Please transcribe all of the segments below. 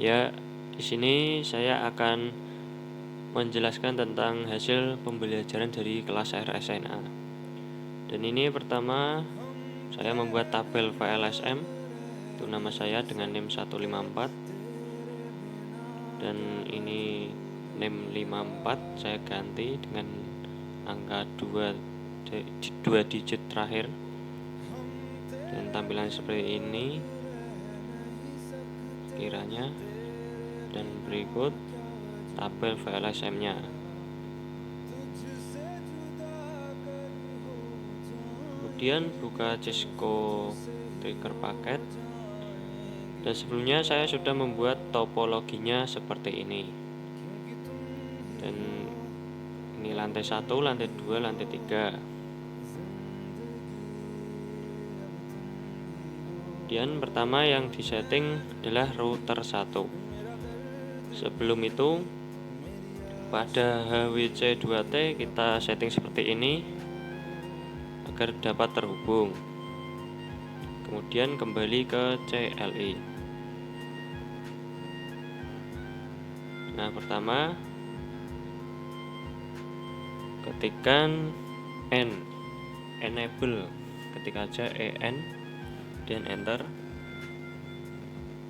Ya, di sini saya akan menjelaskan tentang hasil pembelajaran dari kelas RSNA. Dan ini pertama saya membuat tabel VLSM. Itu nama saya dengan NIM 154. Dan ini NIM 54 saya ganti dengan angka 2 digit terakhir. Dan tampilan seperti ini kiranya. Dan berikut tabel VLSM-nya. Kemudian buka Cisco Trigger paket. Dan sebelumnya saya sudah membuat topologinya seperti ini. Dan ini lantai 1, lantai 2, lantai 3. Kemudian pertama yang disetting adalah router 1. Sebelum itu pada HWC2T kita setting seperti ini agar dapat terhubung. Kemudian kembali ke CLI. Nah, pertama ketikkan enable, ketik aja en dan enter.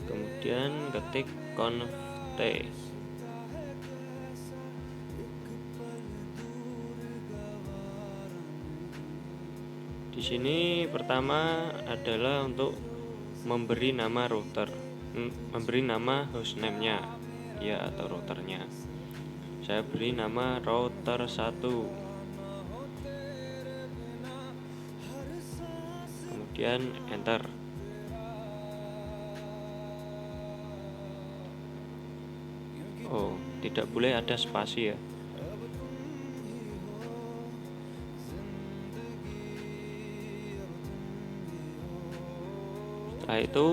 Kemudian ketik conf t. Di sini pertama adalah untuk memberi nama router, memberi nama hostname-nya ya atau routernya. Saya beri nama router 1. Kemudian enter. Oh, tidak boleh ada spasi ya. Setelah itu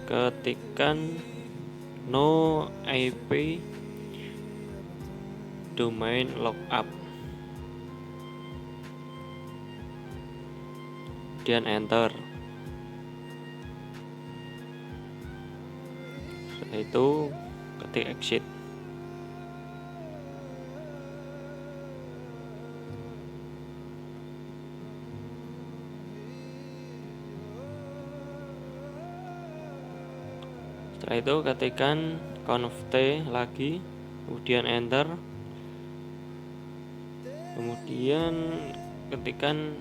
ketikkan no IP domain lookup, kemudian enter. Setelah itu ketik exit. Setelah itu ketikkan conf t lagi, kemudian enter. Kemudian ketikkan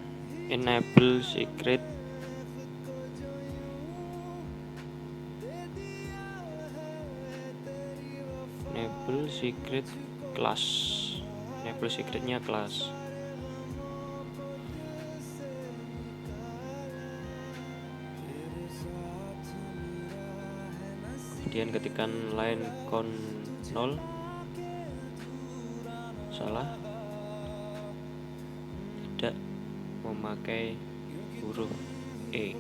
enable secret. Enable secret class. Enable secretnya class. Kemudian ketikkan line con 0. Salah, tidak memakai huruf E.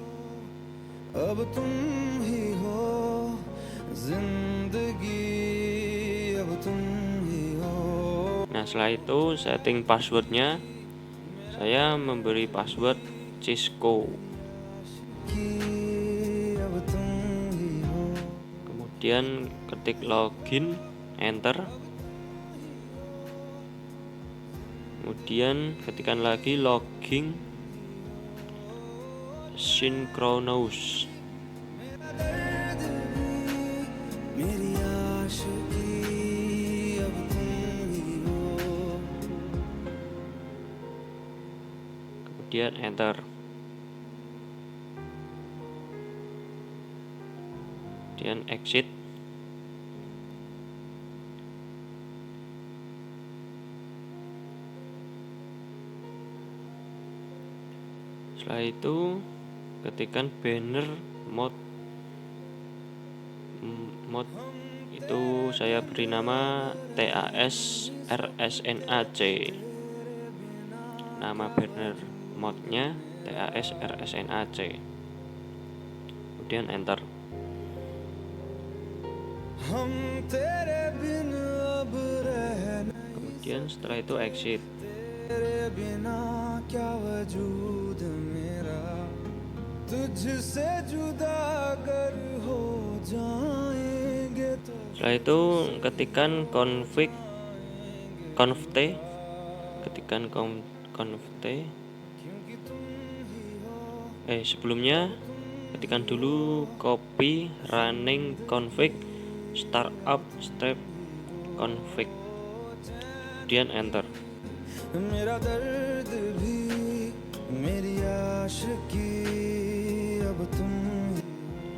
Ab tum hi ho zindagi, ab tum hi ho. Nah, setelah itu setting passwordnya, saya memberi password Cisco. Kemudian ketik login, enter. Kemudian ketikkan lagi login synchronous. Kemudian enter. Kemudian exit. Setelah itu ketikkan banner mode itu saya beri nama TAS RSNAC. Nama banner mode-nya TAS RSNAC. Kemudian enter. Kemudian setelah itu exit. तुझसे जुदा अगर हो Setelah itu ketikkan config conft, ketikkan conft. Sebelumnya ketikkan dulu copy running config startup strap config, kemudian enter.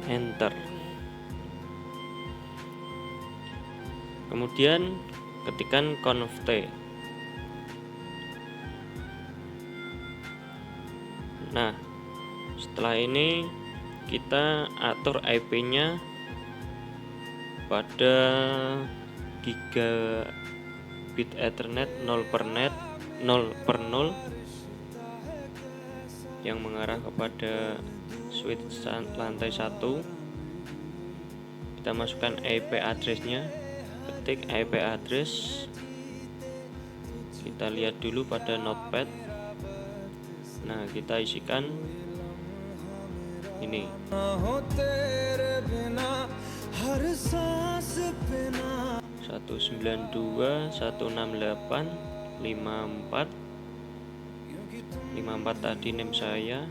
Enter. Kemudian ketikkan conft. Nah, setelah ini kita atur IP-nya pada gigabit Ethernet 0 per 0 yang mengarah kepada switch lantai 1. Kita masukkan IP address-nya, ketik IP address, kita lihat dulu pada notepad. Nah, kita isikan ini 192.168.54 tadi name saya,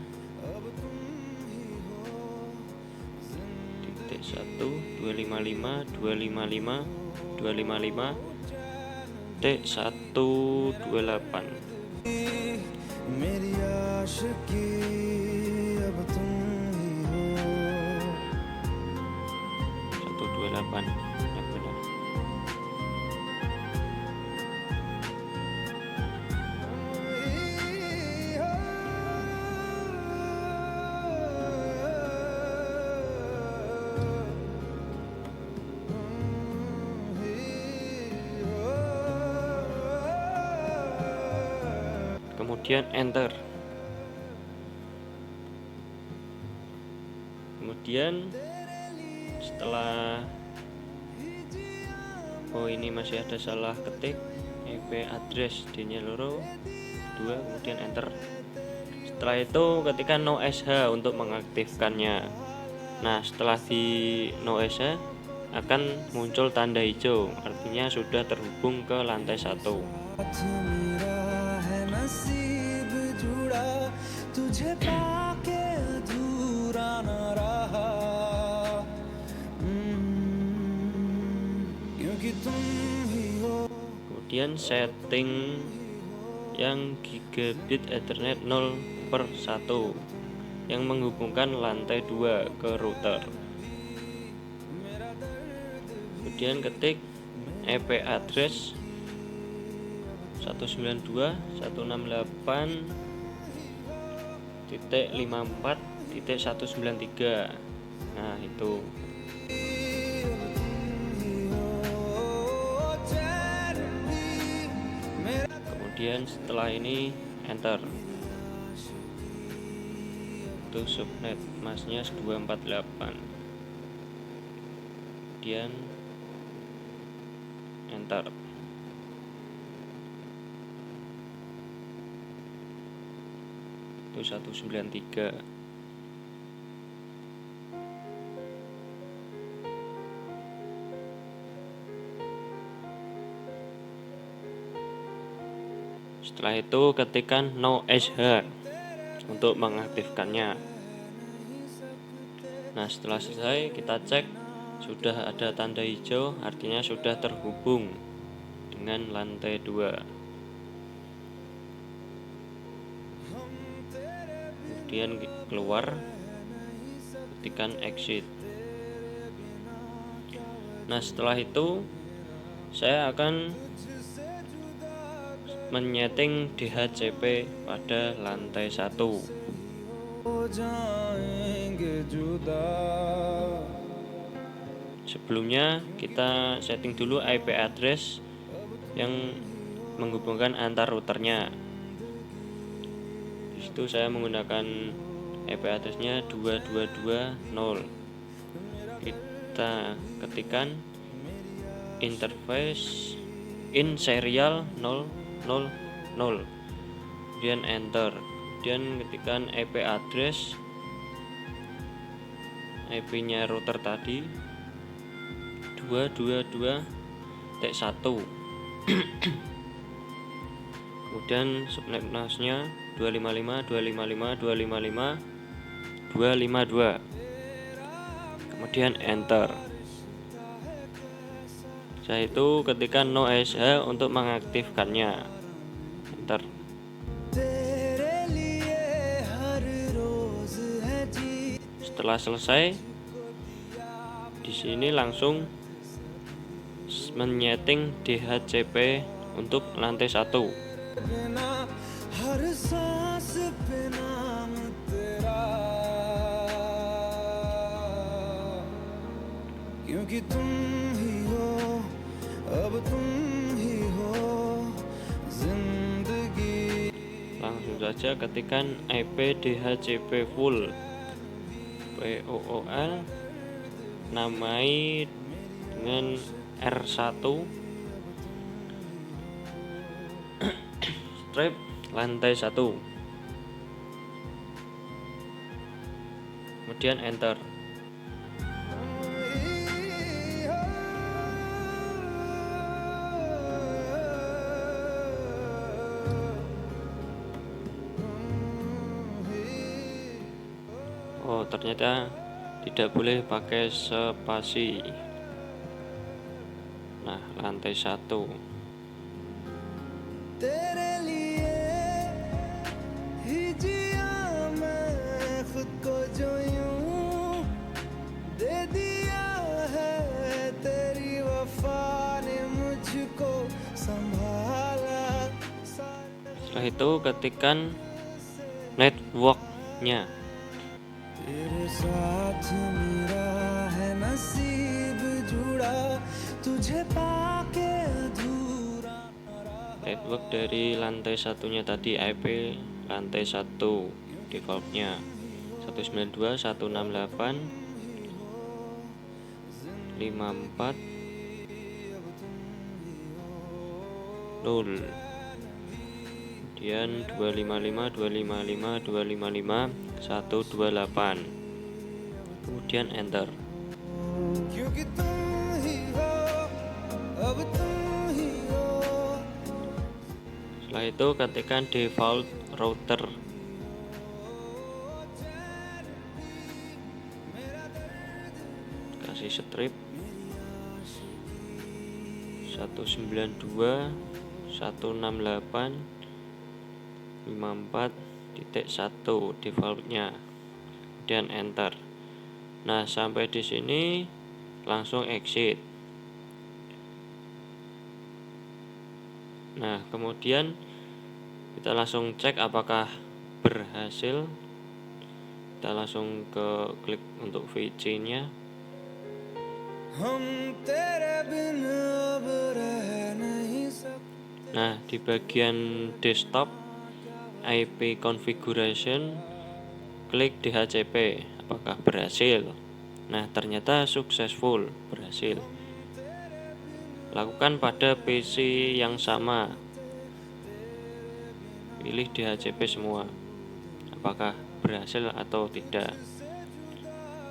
titik 1 255.258 yang benar. Kemudian enter. Kemudian setelah ini masih ada salah ketik IP address D-nya loro 2, kemudian enter. Setelah itu ketikkan no sh untuk mengaktifkannya. Nah, setelah di no sh akan muncul tanda hijau, artinya sudah terhubung ke lantai 1. Kemudian setting yang gigabit Ethernet 0 per 1 yang menghubungkan lantai 2 ke router. Kemudian ketik IP address 192.168.54.193. Nah, itu. Kemudian setelah ini enter. Itu subnet masnya 248. Kemudian enter. Itu 193. Setelah itu ketikkan no sh untuk mengaktifkannya. Nah, setelah selesai kita cek sudah ada tanda hijau, artinya sudah terhubung dengan lantai 2. Kemudian keluar, ketikkan exit. Nah, setelah itu saya akan menyeting DHCP pada lantai 1. Sebelumnya kita setting dulu IP address yang menghubungkan antar routernya. Di situ saya menggunakan IP addressnya 2220. Kita ketikkan interface in serial 000, kemudian enter. Kemudian ketikkan IP address, IP-nya router tadi 222.1. Kemudian subnet masnya 255, 255, 255, 252. Kemudian enter. Setelah itu ketikkan no SH untuk mengaktifkannya. Enter. Setelah selesai, di sini langsung menyeting DHCP untuk lantai 1. Langsung saja ketikkan IP DHCP full POOL, namai dengan R1 strip lantai 1, kemudian enter. Oh, ternyata tidak boleh pakai spasi. Nah, lantai 1. Setelah itu ketikkan networknya. Network dari lantai satunya tadi, IP lantai 1 defaultnya 192.168.54.0, kemudian 255, 255, 255, 128, kemudian enter. Setelah itu ketikkan default router. Kasih strip 192.168.54.1 defaultnya, dan enter. Nah, sampai di sini langsung exit. Nah, kemudian kita langsung cek apakah berhasil. Kita langsung ke klik untuk VC nya. Nah, di bagian desktop IP configuration, klik DHCP apakah berhasil. Nah, ternyata successful, berhasil. Lakukan pada PC yang sama, pilih DHCP semua, apakah berhasil atau tidak.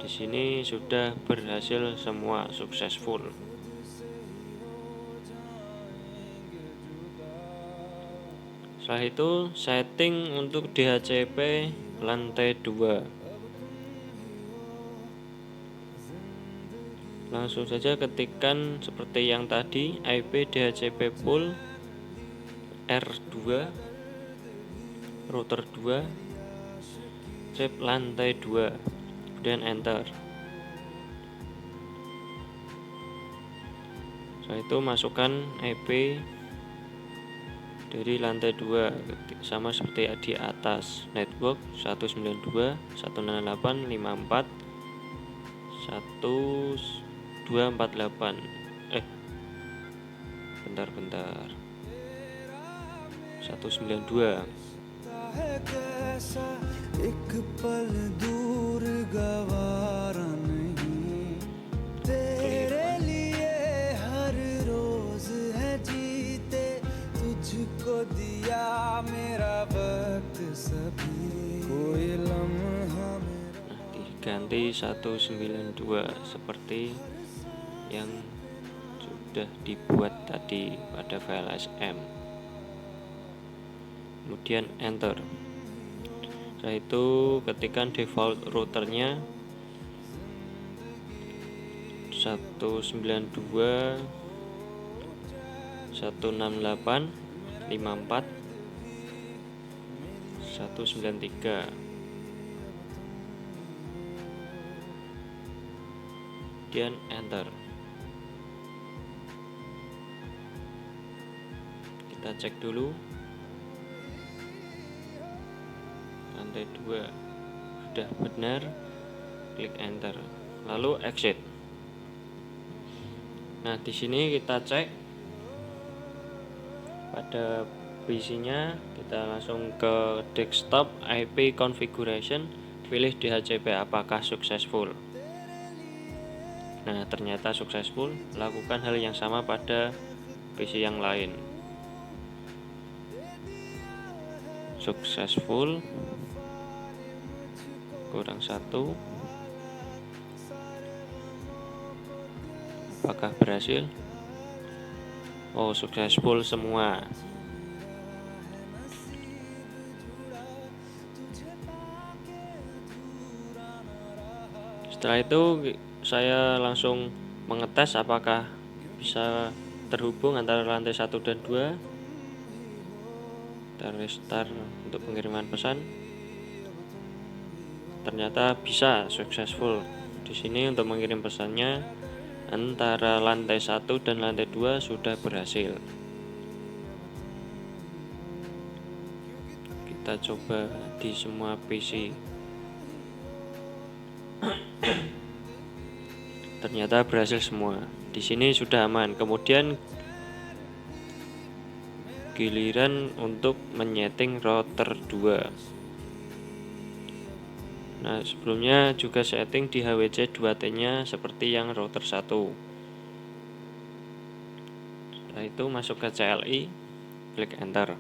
Di sini sudah berhasil semua, successful. Setelah itu setting untuk DHCP lantai 2. Langsung saja ketikkan seperti yang tadi, IP DHCP full R2 router 2 strip lantai 2, kemudian enter. Setelah itu masukkan IP dari lantai 2 sama seperti di atas, network 192.168.54.1248. Bentar 192. Nah, diganti 192 seperti yang sudah dibuat tadi pada file SM. Kemudian enter. Setelah itu ketikkan default routernya 192.168.54.193, kemudian enter. Kita cek dulu, lantai 2 sudah benar, klik enter, lalu exit. Nah, di sini kita cek pada PC-nya, kita langsung ke desktop IP configuration, pilih DHCP apakah successful. Nah, ternyata successful. Lakukan hal yang sama pada PC yang lain. Successful kurang 1. Apakah berhasil? Oh, successful semua. Setelah itu saya langsung mengetes apakah bisa terhubung antara lantai 1 dan 2. Kita restart untuk pengiriman pesan. Ternyata bisa successful. Di sini untuk mengirim pesannya antara lantai 1 dan lantai 2 sudah berhasil. Kita coba di semua PC. Ternyata berhasil semua. Di sini sudah aman. Kemudian giliran untuk menyeting router 2. Nah, sebelumnya juga setting di HWC 2T-nya seperti yang router 1. Setelah itu masuk ke CLI, klik enter.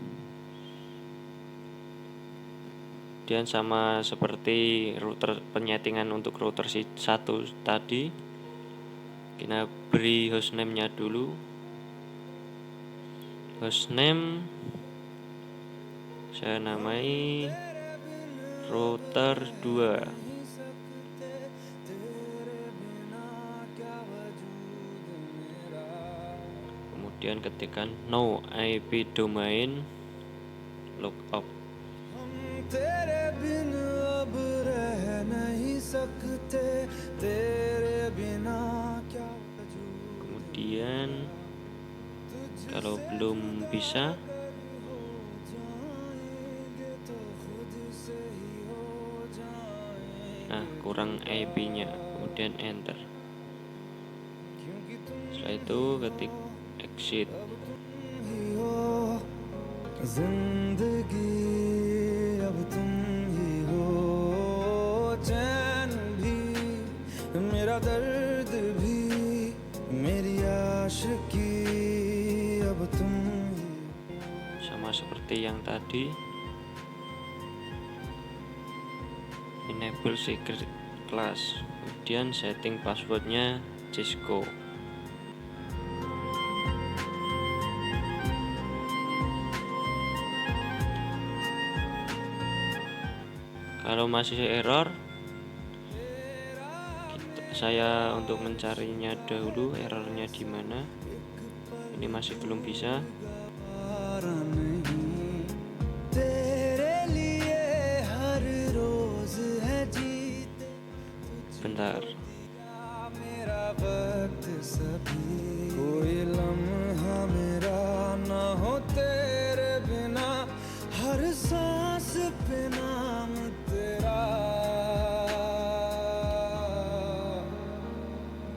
Dan sama seperti router penyetingan untuk router 1 tadi, kita beri hostname-nya dulu. Hostname saya namai router 2. Kemudian ketikkan no IP domain lookup. Kemudian kalau belum bisa, nah kurang IP-nya, kemudian enter. Setelah itu ketik exit. Sama seperti yang tadi, enable secret class, kemudian setting passwordnya Cisco. Kalau masih error, saya untuk mencarinya dahulu errornya di mana. Ini masih belum bisa. Bentar.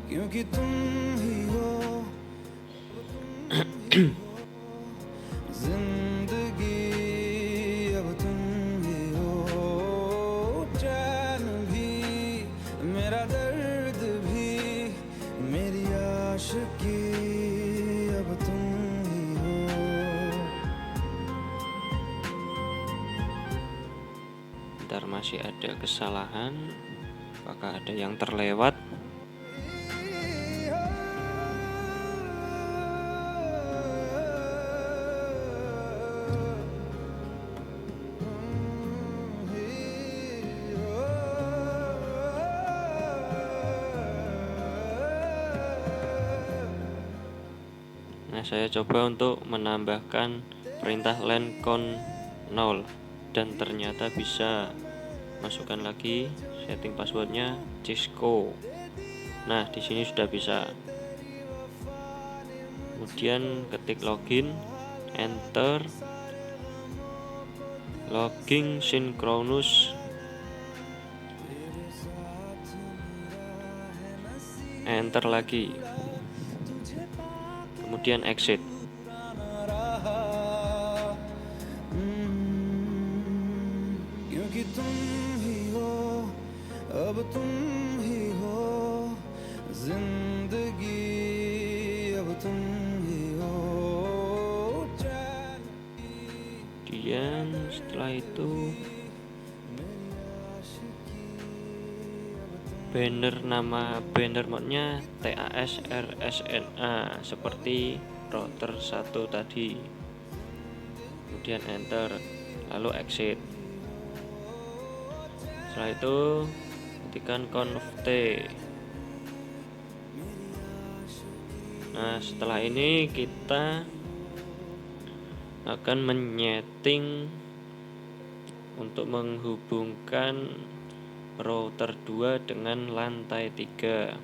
क्योंकि तुम ही हो जिंदगी अब तुम ही हो चैन भी मेरा दर्द भी मेरी आशिकी अब तुम ही हो. Bentar, masih ada kesalahan. Apakah ada yang terlewat? Nah, saya coba untuk menambahkan perintah len con 0 dan ternyata bisa. Masukkan lagi setting passwordnya Cisco. Nah, di sini sudah bisa. Kemudian ketik login, enter, logging synchronous, enter lagi, kemudian exit. क्योंकि तुम ही हो, अब तुम ही हो, जिंदगी अब तुम ही हो, Kemudian setelah itu nama banner mode-nya TASRSNA seperti router 1 tadi. Kemudian enter, lalu exit. Setelah itu ketikkan conft. Nah, setelah ini kita akan menyeting untuk menghubungkan router 2 dengan lantai 3.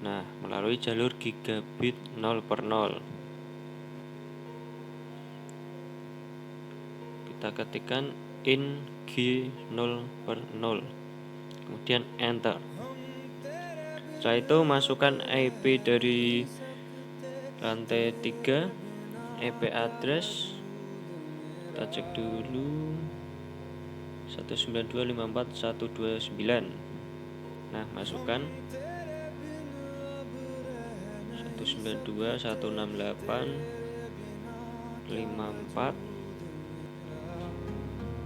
Nah, melalui jalur gigabit 0/0. Kita ketikkan in G 0/0, kemudian enter. Setelah itu masukkan IP dari lantai 3, IP address kita cek dulu 192.54.129. Nah, masukkan 192.168.54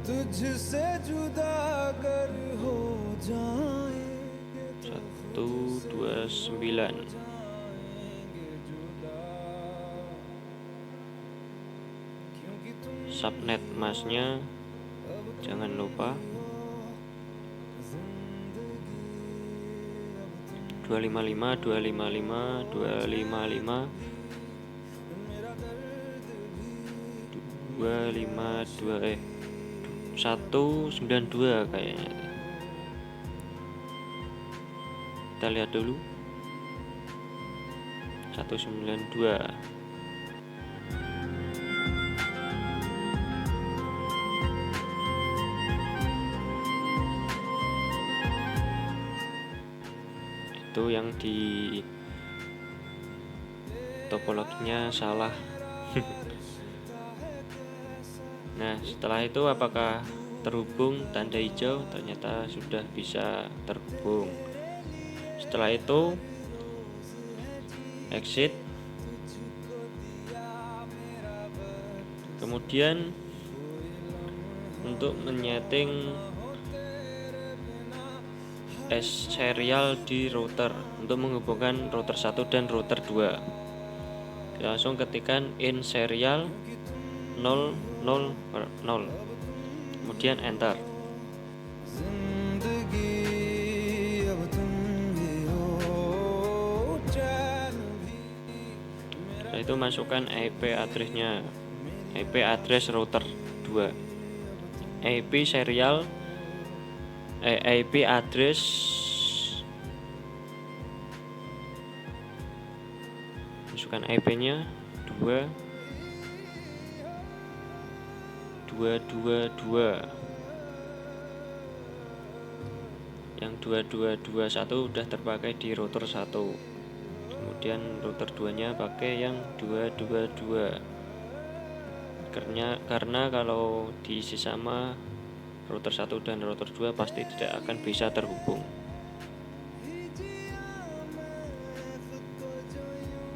तुझसे जुदा अगर हो जाएंगे 129. Subnet masnya jangan lupa 255 255 255 252 192 kayaknya. Kita lihat dulu 192. Itu yang di topologinya salah. Nah, setelah itu apakah terhubung? Tanda hijau, ternyata sudah bisa terhubung. Setelah itu exit. Kemudian untuk menyeting serial di router untuk menghubungkan router 1 dan router 2, langsung ketikkan in serial 000, kemudian enter. Setelah itu masukkan IP address-nya, IP address router 2, IP serial IP address masukkan IP-nya 2222. Yang 2221 udah terpakai di router 1. Kemudian router 2-nya pakai yang 222. Karena kalau diisi sama router 1 dan router 2 pasti tidak akan bisa terhubung.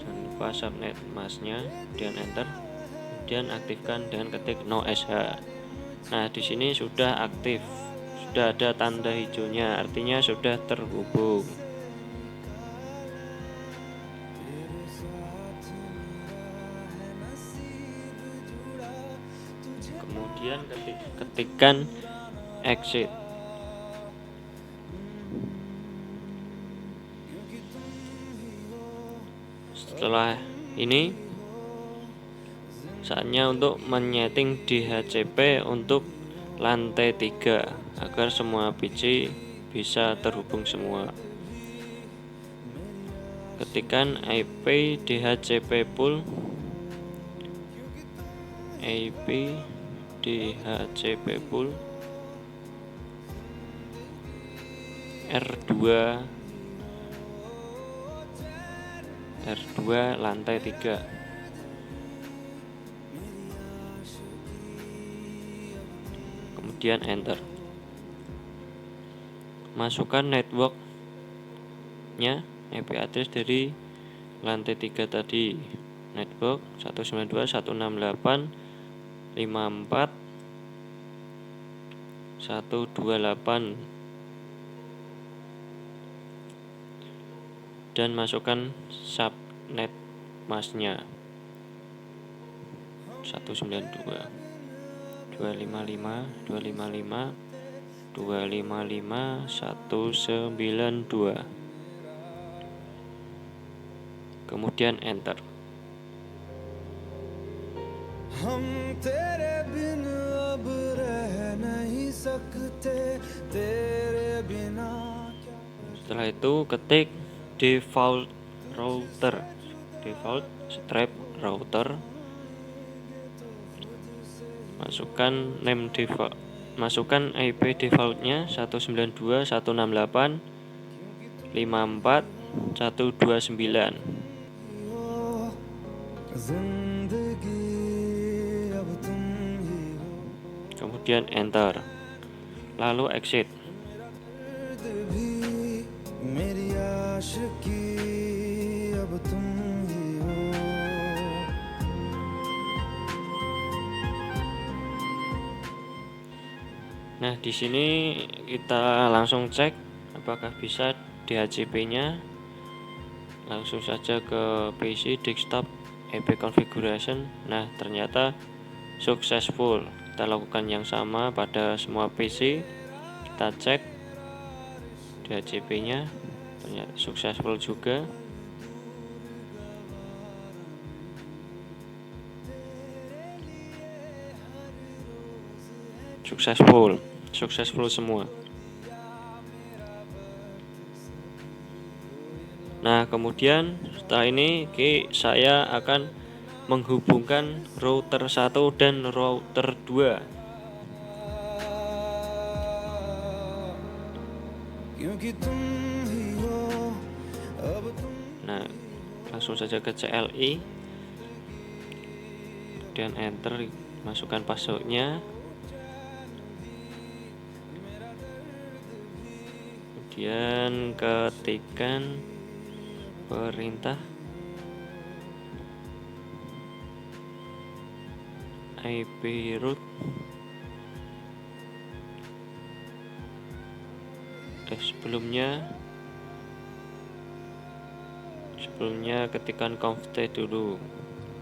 Jangan lupa subnet masnya, kemudian enter, kemudian aktifkan dengan ketik no SH. Nah, di sini sudah aktif, sudah ada tanda hijaunya, artinya sudah terhubung. Kemudian ketikkan exit. Setelah ini saatnya untuk menyeting DHCP untuk lantai 3 agar semua PC bisa terhubung semua. Ketikkan IP DHCP pool R2 lantai 3. Kemudian enter. Masukkan networknya, IP address dari lantai 3 tadi, network 192.168.54.128, dan masukkan subnet masknya 192.255.255.255.192. Kemudian enter. हम तेरे बिन अब रह नहीं सकते, तेरे बिना क्या. Setelah itu ketik default strap router, masukkan IP defaultnya 192.168.54.129. Kemudian enter, lalu exit. Nah, di sini kita langsung cek apakah bisa DHCP-nya. Langsung saja ke PC desktop IP configuration. Nah, ternyata successful. Kita lakukan yang sama pada semua PC. Kita cek DHCP-nya, ternyata successful juga. Successful semua. Nah, kemudian setelah ini saya akan menghubungkan router 1 dan router 2. Nah, langsung saja ke CLI, kemudian enter, masukkan passwordnya, kemudian ketikkan perintah IP root sebelumnya ketikkan conft dulu.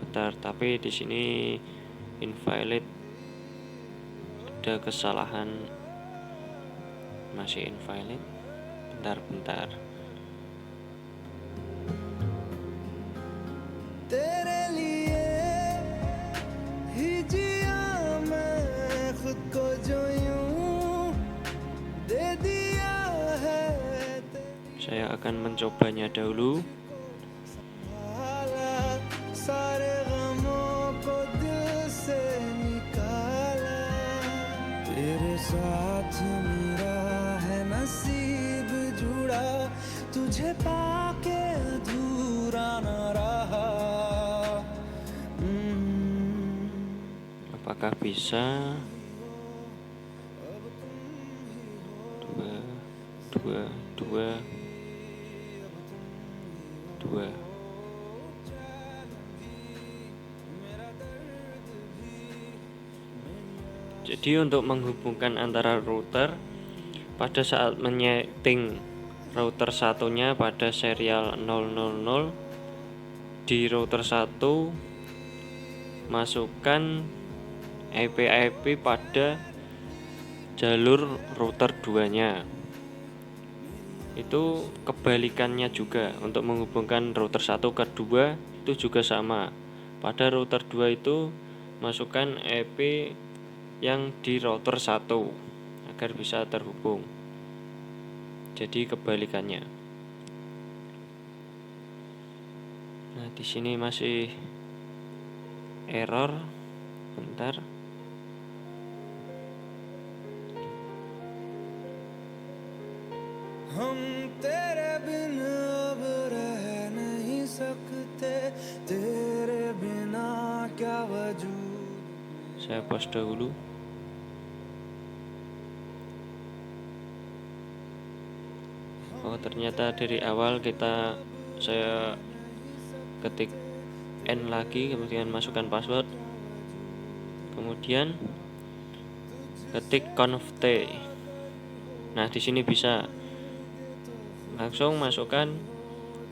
Bentar, tapi di sini invalid, ada kesalahan, masih invalid. Bentar. Saya akan mencobanya dahulu. Apakah bisa? 2. Jadi untuk menghubungkan antara router, pada saat menyeting router satunya pada serial 000 di router 1, masukkan IP pada jalur router 2-nya. itu kebalikannya juga. Untuk menghubungkan router 1 ke 2 itu juga sama. Pada router 2 itu masukkan IP yang di router 1 agar bisa terhubung. Jadi kebalikannya. Nah, di sini masih error. Bentar. हम तेरे बिन अब रह नहीं सकते, तेरे बिना क्या वजूद. Saya pause dahulu. Oh, ternyata dari awal saya ketik N lagi, kemudian masukkan password, kemudian ketik conft. Nah, di sini bisa langsung masukkan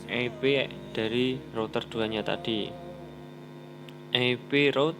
IP dari router 2-nya tadi. IP route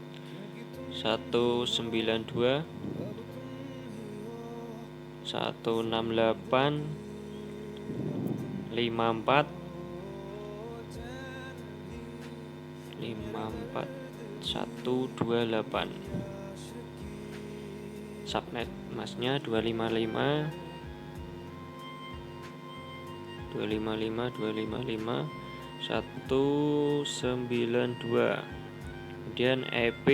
192.168.54.128. Subnet masnya 255.192. Kemudian IP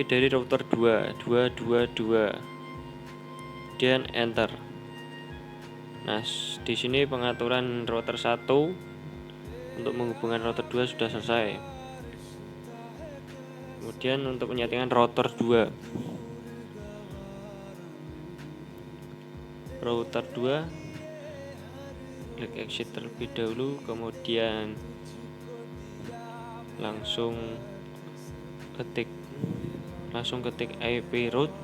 dari router 222. Kemudian enter. Nah, di sini pengaturan router 1 untuk menghubungkan router 2 sudah selesai. Kemudian untuk penyetingan router 2. Router 2 klik exit terlebih dahulu, kemudian langsung ketik IP route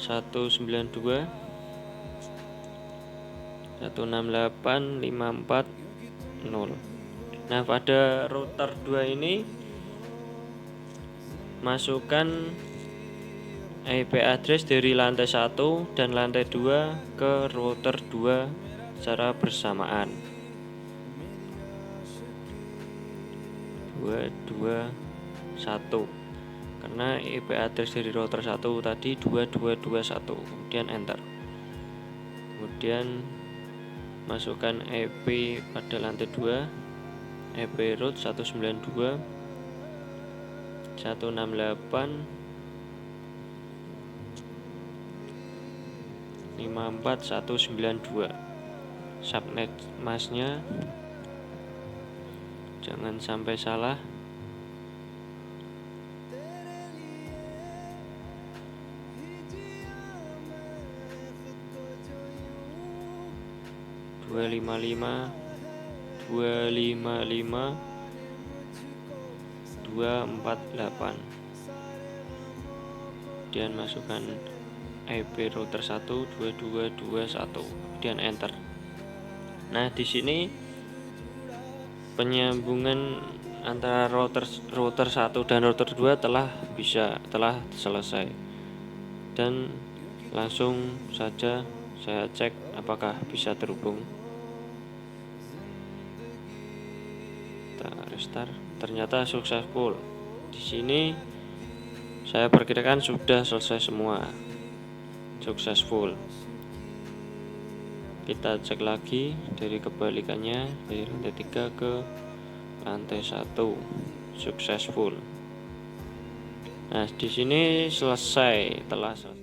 192.168.540. Nah, pada router 2 ini masukkan IP address dari lantai 1 dan lantai 2 ke router 2 secara bersamaan. 221. Karena IP address dari router 1 tadi 2221. Kemudian enter. Kemudian masukkan IP pada lantai 2, IP route 192.168.54.192. Subnet masnya jangan sampai salah. Dua lima lima 248. Kemudian masukkan IP router 1 2221, kemudian enter. Nah, di sini penyambungan antara router 1 dan router 2 telah selesai. Dan langsung saja saya cek apakah bisa terhubung. Kita restart, ternyata successful. Di sini saya perkirakan sudah selesai semua. Successful. Kita cek lagi dari kebalikannya, dari lantai 3 ke lantai 1. Successful. Nah, di sini telah selesai.